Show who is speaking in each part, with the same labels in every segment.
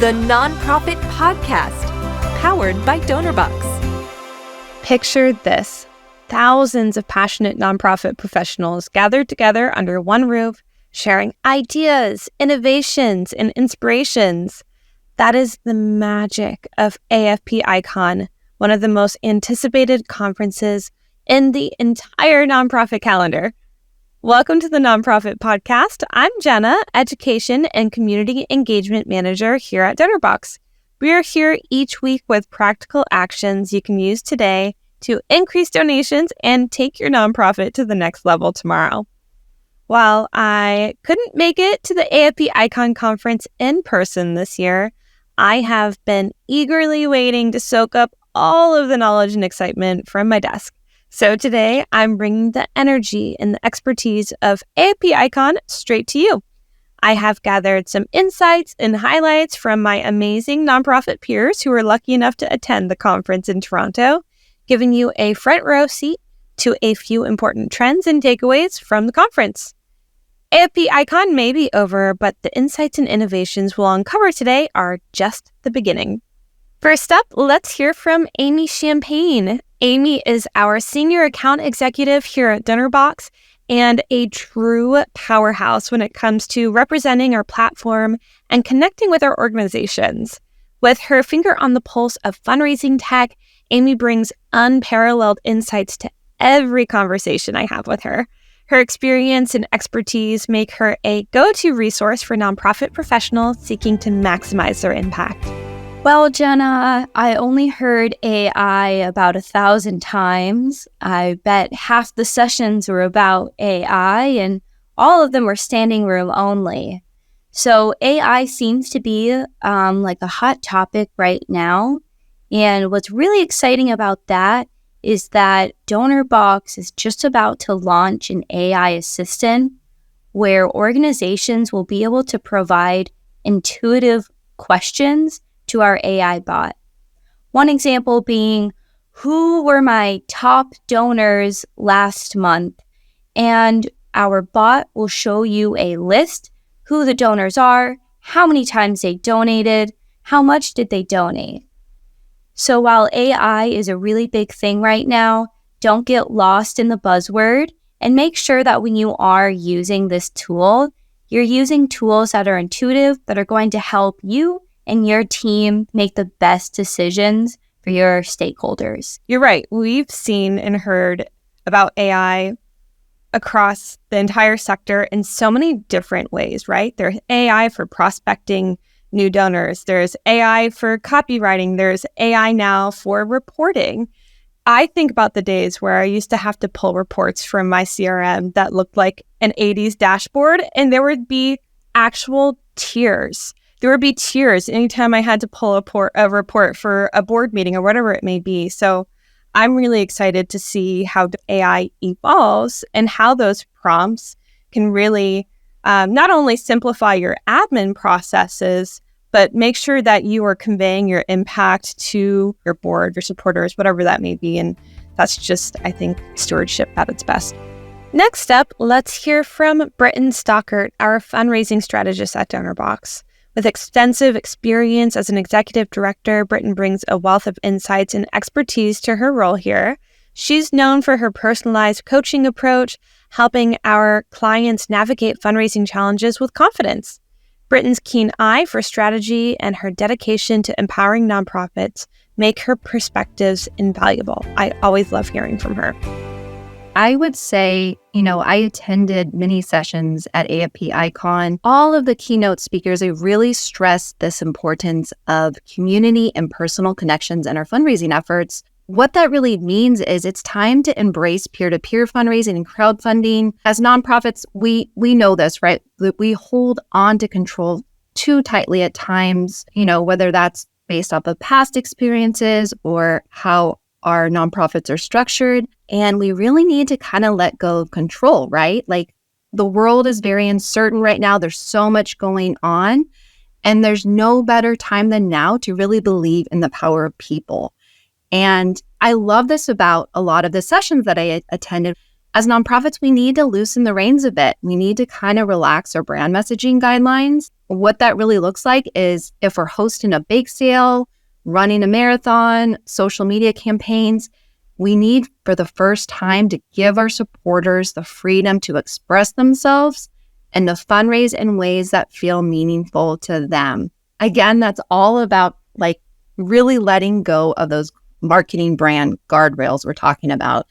Speaker 1: the Nonprofit Podcast, powered by Donorbox.
Speaker 2: Picture this. Thousands of passionate nonprofit professionals gathered together under one roof, sharing ideas, innovations, and inspirations. That is the magic of AFP Icon, one of the most anticipated conferences in the entire nonprofit calendar. Welcome to the Nonprofit Podcast. I'm Jena, Education and Community Engagement Manager here at Donorbox. We are here each week with practical actions you can use today to increase donations and take your nonprofit to the next level tomorrow. While I couldn't make it to the AFP Icon conference in person this year, I have been eagerly waiting to soak up all of the knowledge and excitement from my desk. So today, I'm bringing the energy and the expertise of AFP Icon straight to you. I have gathered some insights and highlights from my amazing nonprofit peers who were lucky enough to attend the conference in Toronto, giving you a front row seat to a few important trends and takeaways from the conference. AFP Icon may be over, but the insights and innovations we'll uncover today are just the beginning. First up, let's hear from Amy Champagne. Amy is our Senior Account Executive here at Donorbox and a true powerhouse when it comes to representing our platform and connecting with our organizations. With her finger on the pulse of fundraising tech, Amy brings unparalleled insights to every conversation I have with her. Her experience and expertise make her a go-to resource for nonprofit professionals seeking to maximize their impact.
Speaker 3: Well, Jena, I only heard AI about 1,000 times. I bet half the sessions were about AI and all of them were standing room only. So AI seems to be like a hot topic right now. And what's really exciting about that is that Donorbox is just about to launch an AI assistant where organizations will be able to provide intuitive questions to our AI bot. One example being, who were my top donors last month? And our bot will show you a list, who the donors are, how many times they donated, how much did they donate. So while AI is a really big thing right now, don't get lost in the buzzword and make sure that when you are using this tool, you're using tools that are intuitive, that are going to help you and your team make the best decisions for your stakeholders.
Speaker 2: You're right. We've seen and heard about AI across the entire sector in so many different ways, right? There's AI for prospecting new donors. There's AI for copywriting. There's AI now for reporting. I think about the days where I used to have to pull reports from my CRM that looked like an 80s dashboard, and there would be actual tears. There would be tears anytime I had to pull a report for a board meeting or whatever it may be. So I'm really excited to see how AI evolves and how those prompts can really not only simplify your admin processes, but make sure that you are conveying your impact to your board, your supporters, whatever that may be. And that's just, I think, stewardship at its best. Next up, let's hear from Brittan Stockert, our fundraising strategist at Donorbox. With extensive experience as an executive director, Brittan brings a wealth of insights and expertise to her role here. She's known for her personalized coaching approach, helping our clients navigate fundraising challenges with confidence. Brittan's keen eye for strategy and her dedication to empowering nonprofits make her perspectives invaluable. I always love hearing from her.
Speaker 4: I would say, I attended many sessions at AFP Icon. All of the keynote speakers, they really stressed this importance of community and personal connections in our fundraising efforts. What that really means is it's time to embrace peer-to-peer fundraising and crowdfunding. As nonprofits, we know this, right? That we hold on to control too tightly at times, whether that's based off of past experiences or how our nonprofits are structured. And we really need to kind of let go of control, right? Like the world is very uncertain right now. There's so much going on. And there's no better time than now to really believe in the power of people. And I love this about a lot of the sessions that I attended. as nonprofits, we need to loosen the reins a bit. We need to kind of relax our brand messaging guidelines. What that really looks like is if we're hosting a bake sale, running a marathon, social media campaigns, we need for the first time to give our supporters the freedom to express themselves and to fundraise in ways that feel meaningful to them. Again, that's all about like really letting go of those marketing brand guardrails we're talking about.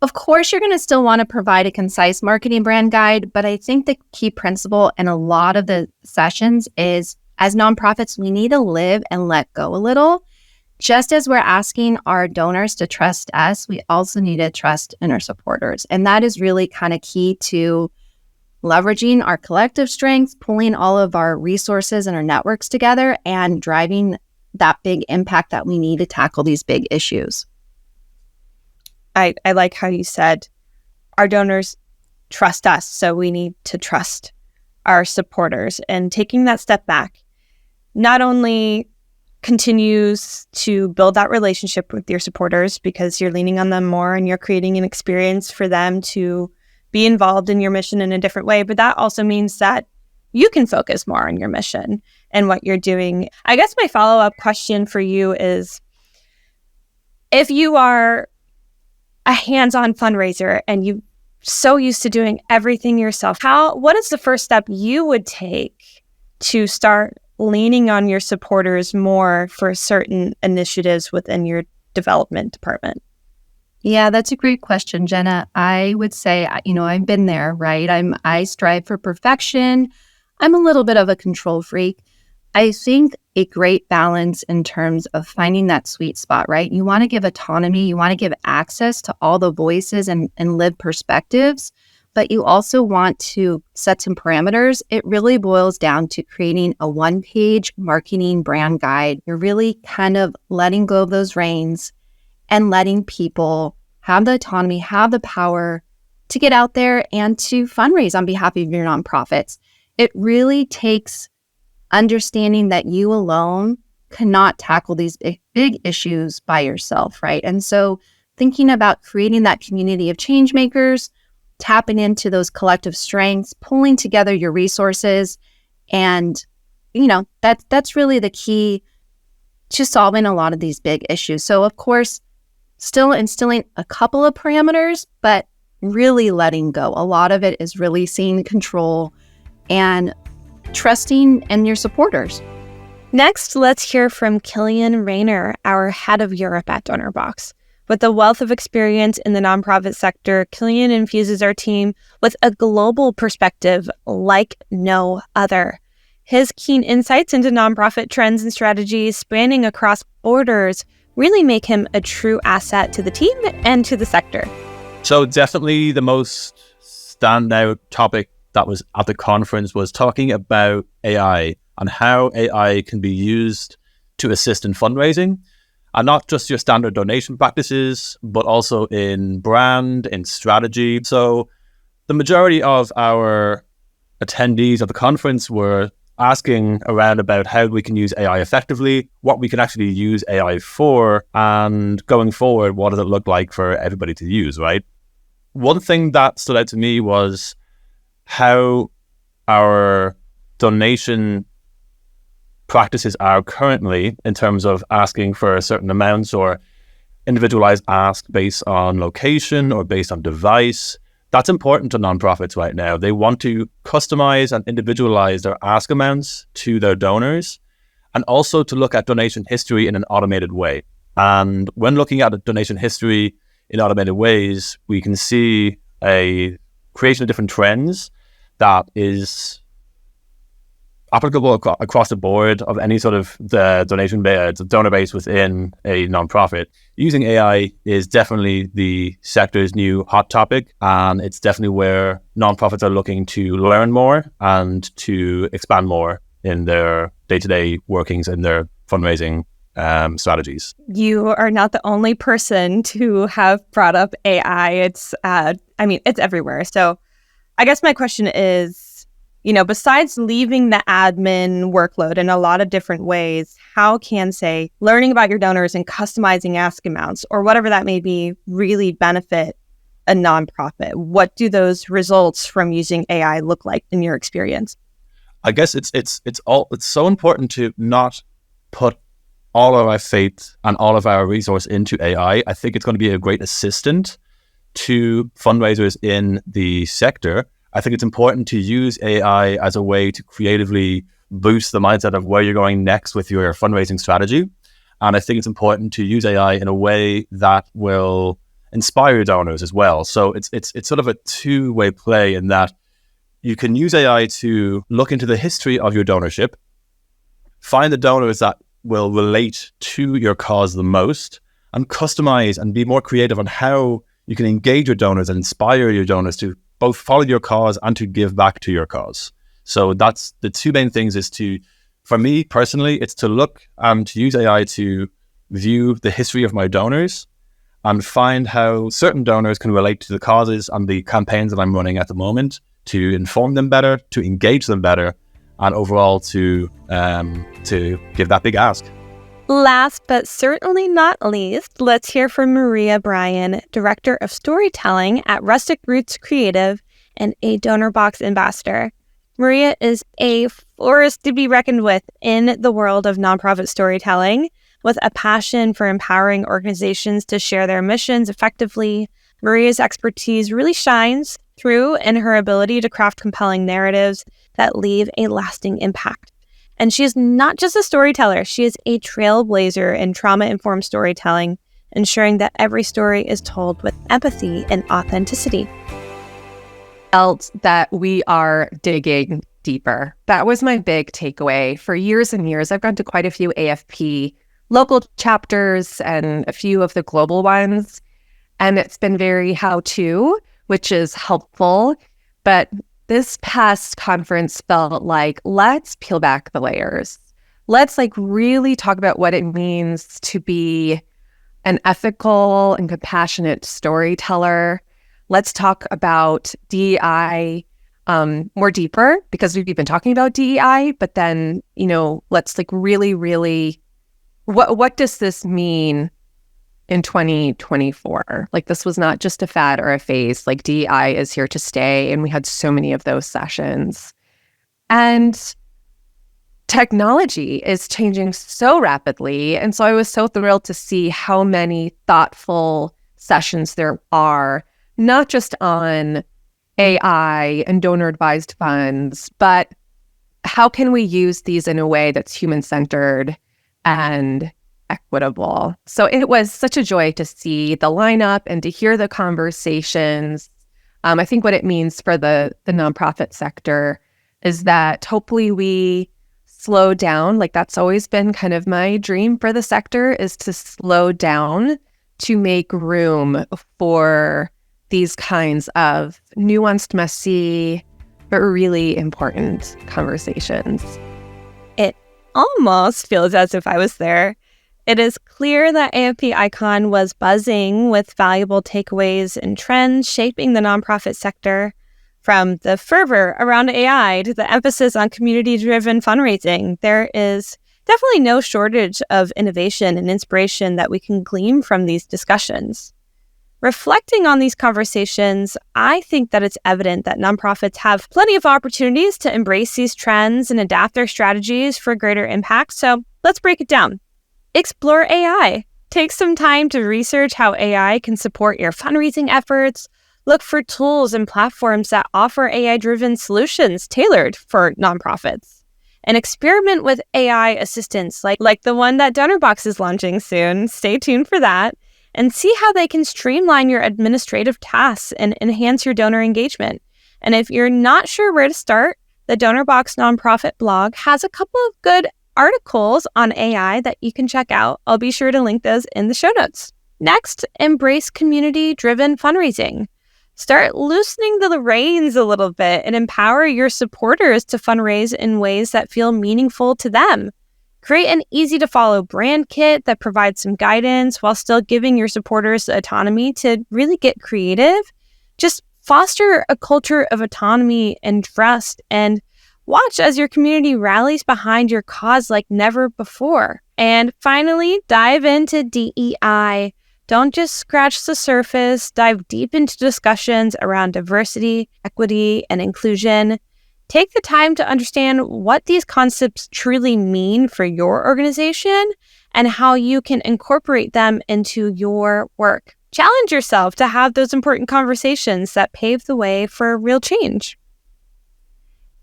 Speaker 4: Of course, you're going to still want to provide a concise marketing brand guide, but I think the key principle in a lot of the sessions is as nonprofits, we need to live and let go a little. Just as we're asking our donors to trust us, we also need to trust in our supporters. And that is really kind of key to leveraging our collective strengths, pulling all of our resources and our networks together, and driving that big impact that we need to tackle these big issues.
Speaker 2: I like how you said our donors trust us, so we need to trust our supporters. And taking that step back not only continues to build that relationship with your supporters because you're leaning on them more and you're creating an experience for them to be involved in your mission in a different way, but that also means that you can focus more on your mission and what you're doing. I guess my follow-up question for you is, if you are a hands-on fundraiser and you're so used to doing everything yourself, what is the first step you would take to start leaning on your supporters more for certain initiatives within your development department?
Speaker 4: Yeah, that's a great question, Jena. I would say, I've been there, right? I strive for perfection. I'm a little bit of a control freak. I think a great balance in terms of finding that sweet spot, right? You want to give autonomy, you want to give access to all the voices and lived perspectives, but you also want to set some parameters. It really boils down to creating a one-page marketing brand guide. You're really kind of letting go of those reins and letting people have the autonomy, have the power to get out there and to fundraise on behalf of your nonprofits. It really takes understanding that you alone cannot tackle these big issues by yourself, right? And so thinking about creating that community of change makers, tapping into those collective strengths, pulling together your resources, and that's really the key to solving a lot of these big issues. So of course, still instilling a couple of parameters, but really letting go. A lot of it is releasing control and trusting in your supporters.
Speaker 2: Next, let's hear from Killian Raynor, our head of Europe at Donorbox. With a wealth of experience in the nonprofit sector, Killian infuses our team with a global perspective like no other. His keen insights into nonprofit trends and strategies spanning across borders really make him a true asset to the team and to the sector.
Speaker 5: So definitely the most standout topic that was at the conference was talking about AI and how AI can be used to assist in fundraising, and not just your standard donation practices, but also in brand, in strategy. So the majority of our attendees at the conference were asking around about how we can use AI effectively, what we can actually use AI for, and going forward, what does it look like for everybody to use, right? One thing that stood out to me was how our donation practices are currently in terms of asking for certain amounts or individualized ask based on location or based on device. That's important to nonprofits right now. They want to customize and individualize their ask amounts to their donors, and also to look at donation history in an automated way. And when looking at a donation history in automated ways, we can see a creation of different trends that is applicable across the board of any sort of the donor base within a nonprofit. Using AI is definitely the sector's new hot topic, and it's definitely where nonprofits are looking to learn more and to expand more in their day-to-day workings and their fundraising strategies.
Speaker 2: You are not the only person to have brought up AI. It's everywhere. So I guess my question is, besides leaving the admin workload in a lot of different ways, how can, say, learning about your donors and customizing ask amounts or whatever that may be really benefit a nonprofit? What do those results from using AI look like in your experience?
Speaker 5: I guess it's so important to not put all of our faith and all of our resource into AI. I think it's going to be a great assistant to fundraisers in the sector. I think it's important to use AI as a way to creatively boost the mindset of where you're going next with your fundraising strategy. And I think it's important to use AI in a way that will inspire your donors as well. So it's sort of a two-way play in that you can use AI to look into the history of your donorship, find the donors that will relate to your cause the most, and customize and be more creative on how you can engage your donors and inspire your donors to both follow your cause and to give back to your cause. So that's the two main things is to, for me personally, it's to look and to use AI to view the history of my donors and find how certain donors can relate to the causes and the campaigns that I'm running at the moment to inform them better, to engage them better, and overall to give that big ask.
Speaker 2: Last but certainly not least, let's hear from Maria Bryan, Director of Storytelling at Rustic Roots Creative and a Donorbox ambassador. Maria is a force to be reckoned with in the world of nonprofit storytelling, with a passion for empowering organizations to share their missions effectively. Maria's expertise really shines through in her ability to craft compelling narratives that leave a lasting impact. And she is not just a storyteller, she is a trailblazer in trauma-informed storytelling, ensuring that every story is told with empathy and authenticity.
Speaker 6: Felt that we are digging deeper. That was my big takeaway. For years and years, I've gone to quite a few AFP local chapters and a few of the global ones, and it's been very how-to, which is helpful. But this past conference felt like, let's peel back the layers. Let's really talk about what it means to be an ethical and compassionate storyteller. Let's talk about DEI more deeper, because we've been talking about DEI, but then, let's really, what does this mean in 2024? This was not just a fad or a phase. DEI is here to stay, and we had so many of those sessions. And technology is changing so rapidly, and so I was so thrilled to see how many thoughtful sessions there are, not just on AI and donor-advised funds, but how can we use these in a way that's human-centered and equitable. So it was such a joy to see the lineup and to hear the conversations. I think what it means for the nonprofit sector is that hopefully we slow down. That's always been kind of my dream for the sector, is to slow down to make room for these kinds of nuanced, messy, but really important conversations.
Speaker 2: It almost feels as if I was there. It is clear that AFP Icon was buzzing with valuable takeaways and trends shaping the nonprofit sector, from the fervor around AI to the emphasis on community-driven fundraising. There is definitely no shortage of innovation and inspiration that we can glean from these discussions. Reflecting on these conversations, I think that it's evident that nonprofits have plenty of opportunities to embrace these trends and adapt their strategies for greater impact. So let's break it down. Explore AI. Take some time to research how AI can support your fundraising efforts. Look for tools and platforms that offer AI-driven solutions tailored for nonprofits. And experiment with AI assistants like the one that Donorbox is launching soon. Stay tuned for that. And see how they can streamline your administrative tasks and enhance your donor engagement. And if you're not sure where to start, the Donorbox nonprofit blog has a couple of good articles on AI that you can check out. I'll be sure to link those in the show notes. Next, embrace community-driven fundraising. Start loosening the reins a little bit and empower your supporters to fundraise in ways that feel meaningful to them. Create an easy-to-follow brand kit that provides some guidance while still giving your supporters the autonomy to really get creative. Just foster a culture of autonomy and trust, and watch as your community rallies behind your cause like never before. And finally, dive into DEI. Don't just scratch the surface, dive deep into discussions around diversity, equity, and inclusion. Take the time to understand what these concepts truly mean for your organization and how you can incorporate them into your work. Challenge yourself to have those important conversations that pave the way for real change.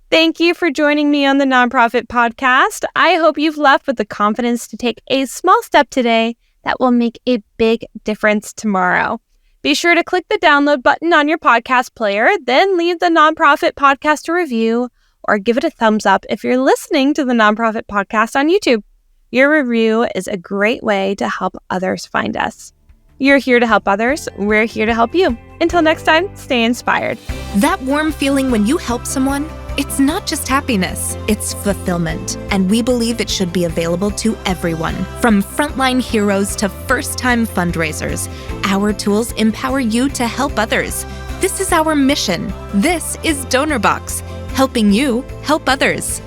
Speaker 2: Thank you for joining me on the Nonprofit Podcast. I hope you've left with the confidence to take a small step today that will make a big difference tomorrow. Be sure to click the download button on your podcast player, then leave the Nonprofit Podcast a review or give it a thumbs up if you're listening to the Nonprofit Podcast on YouTube. Your review is a great way to help others find us. You're here to help others. We're here to help you. Until next time, stay inspired.
Speaker 1: That warm feeling when you help someone, it's not just happiness, it's fulfillment. And we believe it should be available to everyone, from frontline heroes to first-time fundraisers. Our tools empower you to help others. This is our mission. This is Donorbox, helping you help others.